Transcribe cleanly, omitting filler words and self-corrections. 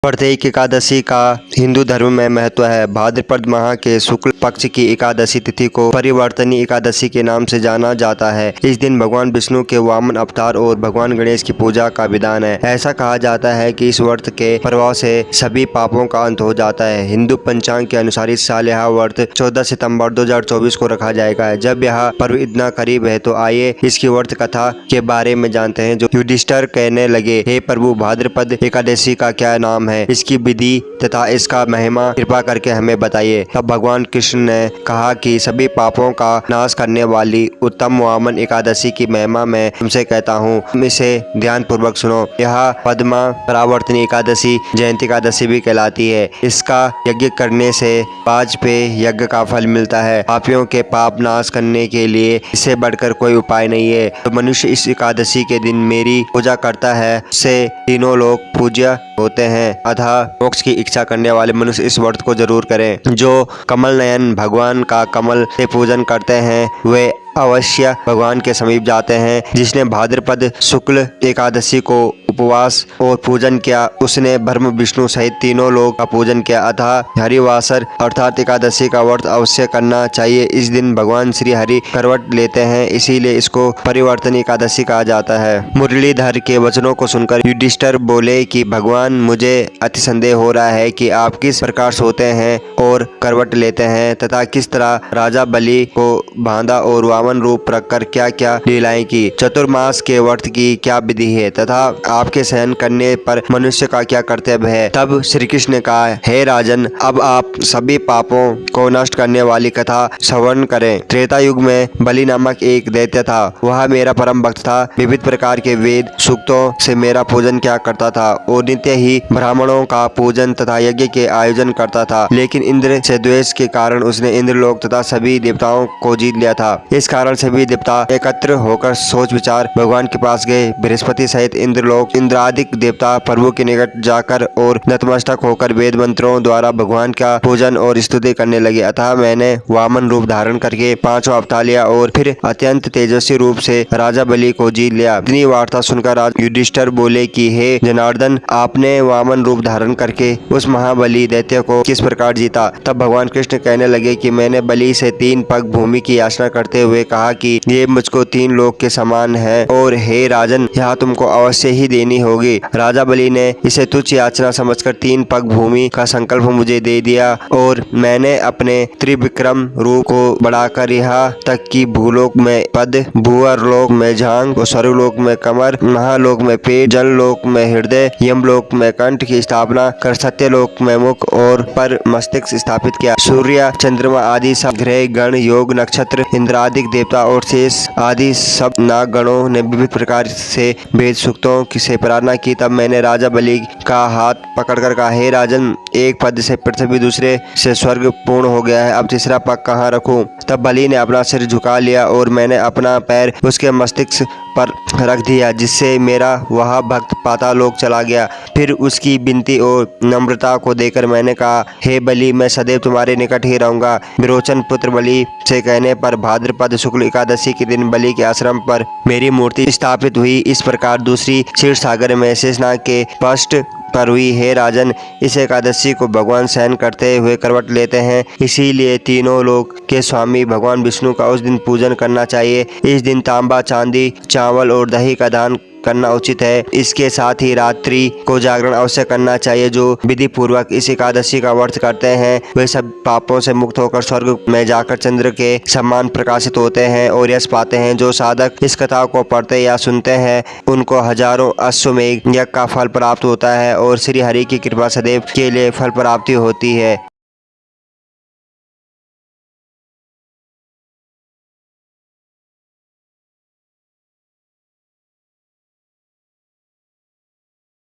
प्रत्येक एकादशी का हिंदू धर्म में महत्व है। भाद्रपद माह के शुक्ल पक्ष की एकादशी तिथि को परिवर्तनी एकादशी के नाम से जाना जाता है। इस दिन भगवान विष्णु के वामन अवतार और भगवान गणेश की पूजा का विधान है। ऐसा कहा जाता है कि इस व्रत के प्रभाव से सभी पापों का अंत हो जाता है। हिंदू पंचांग के अनुसार इस साल यह व्रत 14 सितंबर 2024 को रखा जाएगा। जब यह पर्व इतना करीब है तो आइए इसकी व्रत कथा के बारे में जानते हैं। जो युधिष्ठिर कहने लगे, हे प्रभु, भाद्रपद एकादशी का क्या नाम है, इसकी विधि तथा इसका महिमा कृपा करके हमें बताइए। तब भगवान कृष्ण ने कहा कि सभी पापों का नाश करने वाली उत्तम वामन एकादशी की महिमा मैं तुमसे कहता हूँ, इसे ध्यान पूर्वक सुनो। यह पद्मा परावर्तनी एकादशी जयंती एकादशी भी कहलाती है। इसका यज्ञ करने से वाजपेय यज्ञ का फल मिलता है। पापियों के पाप नाश करने के लिए इससे बढ़कर कोई उपाय नहीं है। तो मनुष्य इस एकादशी के दिन मेरी पूजा करता है, उससे तीनों लोग पूज्य होते हैं। अतः मोक्ष की इच्छा करने वाले मनुष्य इस व्रत को जरूर करें। जो कमल नयन भगवान का कमल से पूजन करते हैं वे अवश्य भगवान के समीप जाते हैं। जिसने भाद्रपद शुक्ल एकादशी को उपवास और पूजन किया, उसने ब्रह्म विष्णु सहित तीनों लोग का पूजन किया। अतः हरिवासर अर्थात एकादशी का व्रत अवश्य करना चाहिए। इस दिन भगवान श्री हरि करवट लेते हैं, इसीलिए इसको परिवर्तन एकादशी कहा जाता है। मुरलीधर के वचनों को सुनकर युधिष्ठिर बोले कि भगवान, मुझे अति संदेह हो रहा है कि आप किस प्रकार सोते हैं और करवट लेते हैं तथा किस तरह राजा बलि को बांधा और वामन रूप रखकर क्या क्या लीलाएं की। चतुर्मास के व्रत की क्या विधि है तथा आपके सहन करने पर मनुष्य का क्या कर्तव्य है। तब श्री कृष्ण ने कहा, हे राजन, अब आप सभी पापों को नष्ट करने वाली कथा श्रवण करें। त्रेता युग में बलि नामक एक दैत्य था। वह मेरा परम भक्त था। विविध प्रकार के वेद सूक्तों से मेरा पूजन किया करता था और नित्य ही ब्राह्मणों का पूजन तथा यज्ञ के आयोजन करता था। लेकिन इंद्र से द्वेष के कारण उसने इंद्रलोक तथा सभी देवताओं को जीत लिया था। इस कारण सभी देवता एकत्र होकर सोच विचार भगवान के पास गए। बृहस्पति सहित इंद्रलोक इंद्रादिक देवता प्रभु के निकट जाकर और नतमस्तक होकर वेद मंत्रों द्वारा भगवान का पूजन और स्तुति करने लगे। अतः मैंने वामन रूप धारण करके 5 अवतार लिया और फिर अत्यंत तेजस्वी रूप से राजा बलि को जीत लिया। इतनी वार्ता सुनकर राजा युधिष्ठिर बोले कि हे जनार्दन, आपने वामन रूप धारण करके उस महाबली दैत्य को किस प्रकार जीता। तब भगवान कृष्ण कहने लगे कि मैंने बलि से 3 पग भूमि की याचना करते हुए कहा कि ये मुझको 3 लोक के समान है और हे राजन, यह तुमको अवश्य ही देनी होगी। राजा बलि ने इसे तुच्छ याचना समझकर 3 पग भूमि का संकल्प मुझे दे दिया और मैंने अपने त्रिविक्रम रूप को बढ़ाकर यहाँ तक कि भूलोक में पद, भूअर लोक में जांघ और स्वर्गलोक में कमर, महालोक में पेट, जल लोक में हृदय, यमलोक में कंठ की स्थापना कर सत्यलोक में मुख और पर मस्तिष्क स्थापित किया। सूर्य, चंद्रमा आदि सब ग्रह गण, योग, नक्षत्र, इंद्रादिक देवता और शेष आदि सब नाग गणों ने विविध प्रकार से वेद सूक्तों से प्रार्थना की। तब मैंने राजा बलि का हाथ पकड़कर कहा, हे राजन, एक पद से पृथ्वी, दूसरे से स्वर्ग पूर्ण हो गया है, अब तीसरा पग कहाँ रखूं। तब बलि ने अपना सिर झुका लिया और मैंने अपना पैर उसके मस्तिष्क पर रख दिया, जिससे मेरा वह भक्त पातालोक चला गया। फिर उसकी विनती और नम्रता को देखकर मैंने कहा, हे बलि, मैं सदैव तुम्हारे निकट ही रहूंगा। विरोचन पुत्र बलि से कहने पर भाद्रपद शुक्ल एकादशी के दिन बलि के आश्रम पर मेरी मूर्ति स्थापित हुई। इस प्रकार दूसरी क्षीर सागर में शेषनाग के पृष्ठ पर हुई। हे राजन, इस एकादशी को भगवान सहन करते हुए करवट लेते हैं, इसीलिए तीनों लोक के स्वामी भगवान विष्णु का उस दिन पूजन करना चाहिए। इस दिन तांबा, चांदी, चावल और दही का दान करना उचित है। इसके साथ ही रात्रि को जागरण अवश्य करना चाहिए। जो विधि पूर्वक इस एकादशी का व्रत करते हैं वे सब पापों से मुक्त होकर स्वर्ग में जाकर चंद्र के समान प्रकाशित होते हैं और यश पाते हैं। जो साधक इस कथा को पढ़ते या सुनते हैं उनको हजारों अश्वमेघ यज्ञ का फल प्राप्त होता है और श्री हरि की कृपा सदैव के लिए फल प्राप्ति होती है।